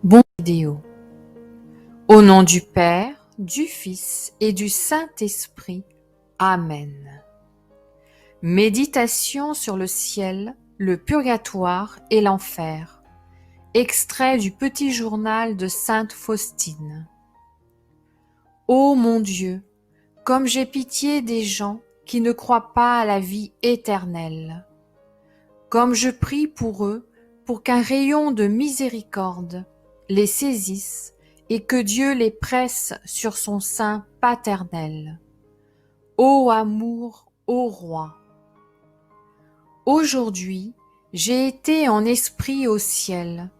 Bon vidéo. Au nom du Père, du Fils et du Saint-Esprit. Amen. Méditation sur le ciel, le purgatoire et l'enfer. Extrait du petit journal de Sainte Faustine. Ô mon Dieu, comme j'ai pitié des gens qui ne croient pas à la vie éternelle. Comme je prie pour eux, pour qu'un rayon de miséricorde les saisisse et que Dieu les presse sur son sein paternel. Ô amour, ô roi! Aujourd'hui, j'ai été en esprit au ciel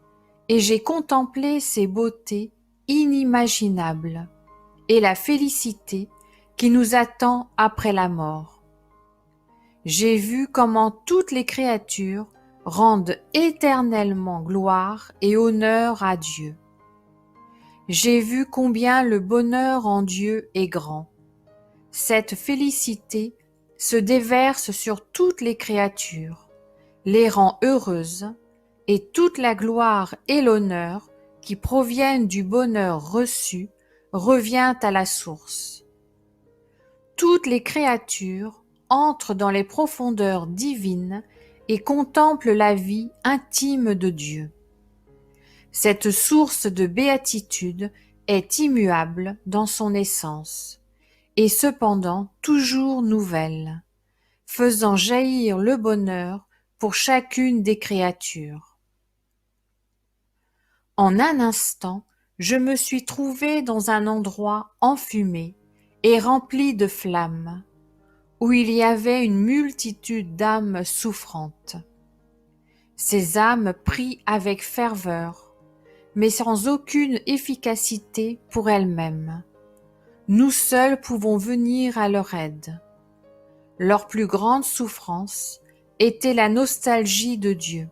et j'ai contemplé ses beautés inimaginables et la félicité qui nous attend après la mort. J'ai vu comment toutes les créatures rendent éternellement gloire et honneur à Dieu. J'ai vu combien le bonheur en Dieu est grand. Cette félicité se déverse sur toutes les créatures, les rend heureuses, et toute la gloire et l'honneur qui proviennent du bonheur reçu revient à la source. Toutes les créatures entrent dans les profondeurs divines et contemplent la vie intime de Dieu. Cette source de béatitude est immuable dans son essence, et cependant toujours nouvelle, faisant jaillir le bonheur pour chacune des créatures. En un instant, je me suis trouvée dans un endroit enfumé et rempli de flammes, où il y avait une multitude d'âmes souffrantes. Ces âmes prient avec ferveur, mais sans aucune efficacité pour elles-mêmes. Nous seuls pouvons venir à leur aide. Leur plus grande souffrance était la nostalgie de Dieu.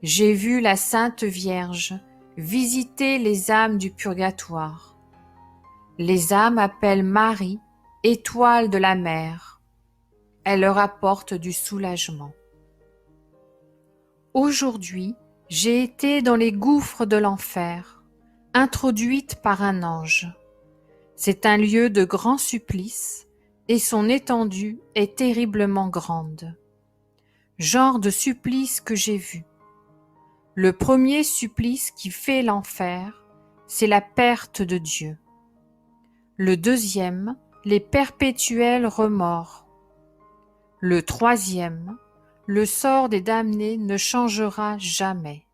J'ai vu la Sainte Vierge visiter les âmes du purgatoire. Les âmes appellent Marie, étoile de la mer. Elle leur apporte du soulagement. Aujourd'hui, j'ai été dans les gouffres de l'enfer, introduite par un ange. C'est un lieu de grand supplice et son étendue est terriblement grande. Genre de supplice que j'ai vu. Le premier supplice qui fait l'enfer, c'est la perte de Dieu. Le deuxième, les perpétuels remords. Le troisième, le sort des damnés ne changera jamais.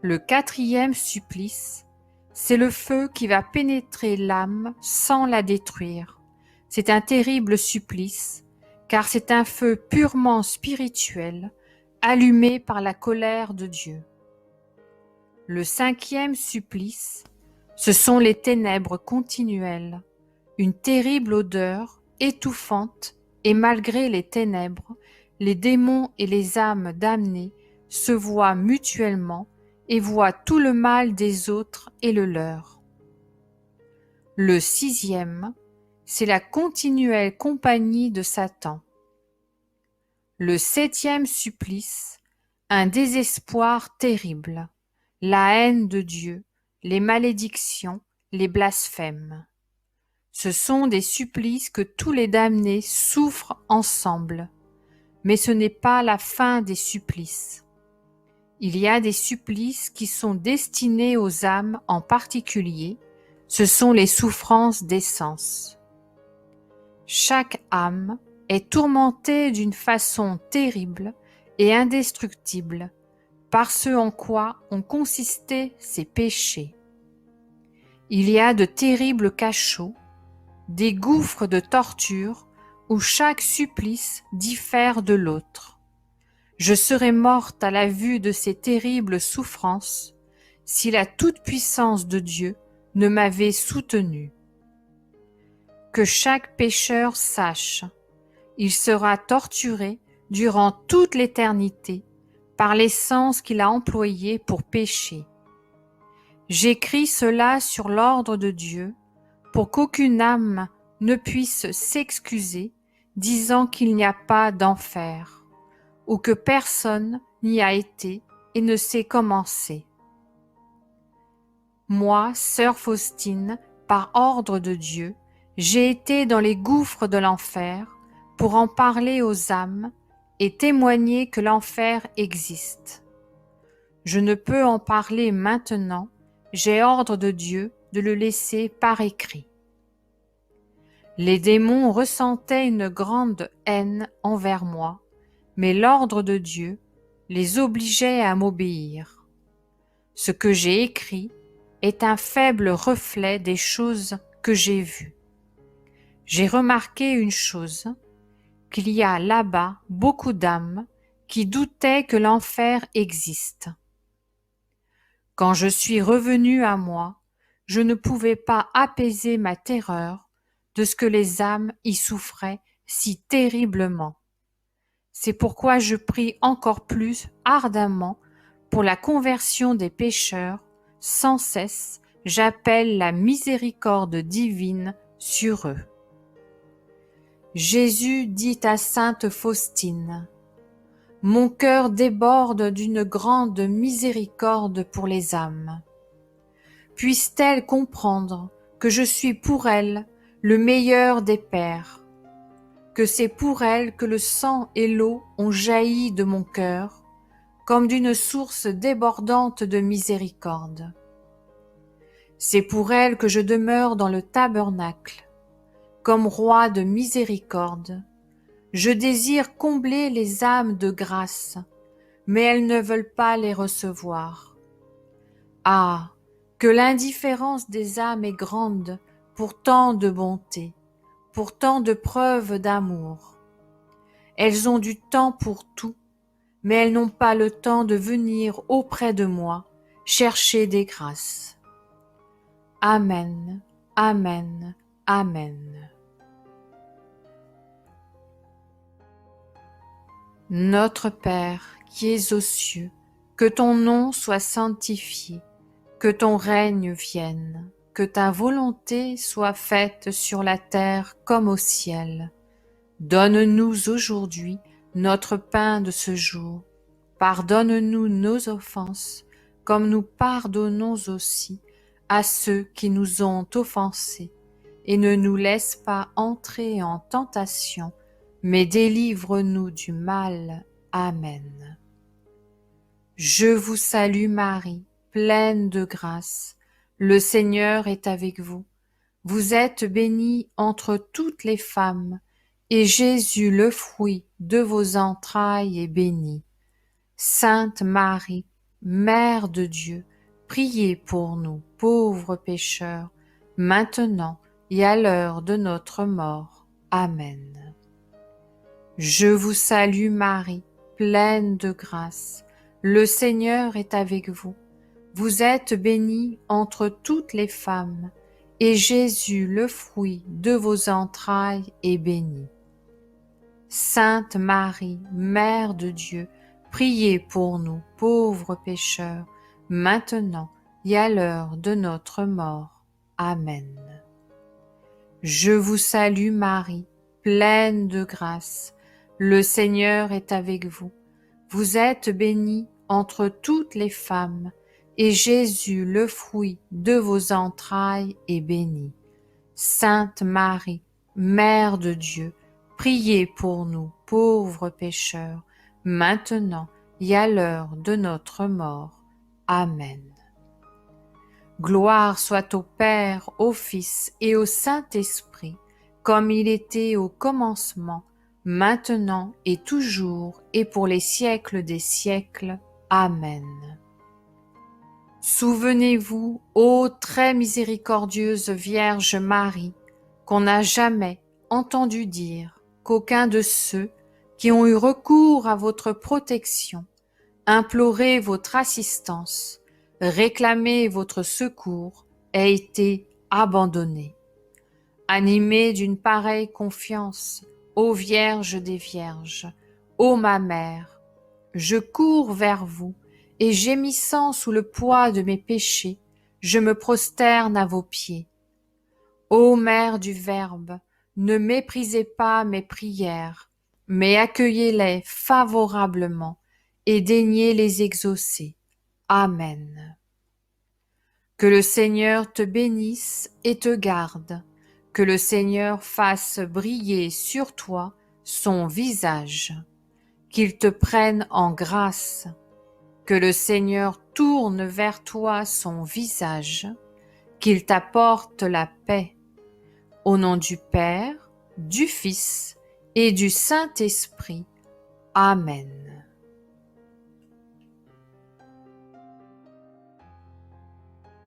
Le quatrième supplice, c'est le feu qui va pénétrer l'âme sans la détruire. C'est un terrible supplice, car c'est un feu purement spirituel, allumé par la colère de Dieu. Le cinquième supplice, ce sont les ténèbres continuelles, une terrible odeur étouffante, et malgré les ténèbres, les démons et les âmes damnées se voient mutuellement et voient tout le mal des autres et le leur. Le sixième, c'est la continuelle compagnie de Satan. Le septième supplice, un désespoir terrible, la haine de Dieu, les malédictions, les blasphèmes. Ce sont des supplices que tous les damnés souffrent ensemble, mais ce n'est pas la fin des supplices. Il y a des supplices qui sont destinés aux âmes en particulier, ce sont les souffrances des sens. Chaque âme est tourmentée d'une façon terrible et indestructible par ce en quoi ont consisté ses péchés. Il y a de terribles cachots, des gouffres de torture où chaque supplice diffère de l'autre. Je serais morte à la vue de ces terribles souffrances si la toute-puissance de Dieu ne m'avait soutenue. Que chaque pécheur sache, il sera torturé durant toute l'éternité par les sens qu'il a employés pour pécher. J'écris cela sur l'ordre de Dieu pour qu'aucune âme ne puisse s'excuser disant qu'il n'y a pas d'enfer, ou que personne n'y a été et ne sait comment c'est. Moi, sœur Faustine, par ordre de Dieu, j'ai été dans les gouffres de l'enfer pour en parler aux âmes et témoigner que l'enfer existe. Je ne peux en parler maintenant, j'ai ordre de Dieu de le laisser par écrit. Les démons ressentaient une grande haine envers moi, mais l'ordre de Dieu les obligeait à m'obéir. Ce que j'ai écrit est un faible reflet des choses que j'ai vues. J'ai remarqué une chose, qu'il y a là-bas beaucoup d'âmes qui doutaient que l'enfer existe. Quand je suis revenu à moi, je ne pouvais pas apaiser ma terreur de ce que les âmes y souffraient si terriblement. C'est pourquoi je prie encore plus ardemment pour la conversion des pécheurs. Sans cesse, j'appelle la miséricorde divine sur eux. Jésus dit à sainte Faustine: « Mon cœur déborde d'une grande miséricorde pour les âmes. Puissent-elles comprendre que je suis pour elles le meilleur des pères, que c'est pour elles que le sang et l'eau ont jailli de mon cœur, comme d'une source débordante de miséricorde. C'est pour elles que je demeure dans le tabernacle, comme roi de miséricorde. Je désire combler les âmes de grâce, mais elles ne veulent pas les recevoir. Ah, que l'indifférence des âmes est grande pour tant de bonté, pour tant de preuves d'amour. Elles ont du temps pour tout, mais elles n'ont pas le temps de venir auprès de moi chercher des grâces. Amen, Amen, Amen. Notre Père qui es aux cieux, que ton nom soit sanctifié, que ton règne vienne, que ta volonté soit faite sur la terre comme au ciel. Donne-nous aujourd'hui notre pain de ce jour. Pardonne-nous nos offenses, comme nous pardonnons aussi à ceux qui nous ont offensés. Et ne nous laisse pas entrer en tentation, mais délivre-nous du mal. Amen. Je vous salue Marie, pleine de grâce. Le Seigneur est avec vous. Vous êtes bénie entre toutes les femmes, et Jésus, le fruit de vos entrailles, est béni. Sainte Marie, Mère de Dieu, priez pour nous, pauvres pécheurs, maintenant et à l'heure de notre mort. Amen. Je vous salue Marie, pleine de grâce. Le Seigneur est avec vous. Vous êtes bénie entre toutes les femmes, et Jésus, le fruit de vos entrailles, est béni. Sainte Marie, Mère de Dieu, priez pour nous, pauvres pécheurs, maintenant et à l'heure de notre mort. Amen. Je vous salue Marie, pleine de grâce. Le Seigneur est avec vous. Vous êtes bénie entre toutes les femmes, et Jésus, le fruit de vos entrailles, est béni. Sainte Marie, Mère de Dieu, priez pour nous, pauvres pécheurs, maintenant et à l'heure de notre mort. Amen. Gloire soit au Père, au Fils et au Saint-Esprit, comme il était au commencement, maintenant et toujours, et pour les siècles des siècles. Amen. Souvenez-vous, ô très miséricordieuse Vierge Marie, qu'on n'a jamais entendu dire qu'aucun de ceux qui ont eu recours à votre protection, imploré votre assistance, réclamé votre secours, ait été abandonné. Animée d'une pareille confiance, ô Vierge des Vierges, ô ma Mère, je cours vers vous, et gémissant sous le poids de mes péchés, je me prosterne à vos pieds. Ô Mère du Verbe, ne méprisez pas mes prières, mais accueillez-les favorablement et daignez les exaucer. Amen. Que le Seigneur te bénisse et te garde. Que le Seigneur fasse briller sur toi son visage. Qu'il te prenne en grâce. Que le Seigneur tourne vers toi son visage. Qu'il t'apporte la paix. Au nom du Père, du Fils et du Saint-Esprit. Amen.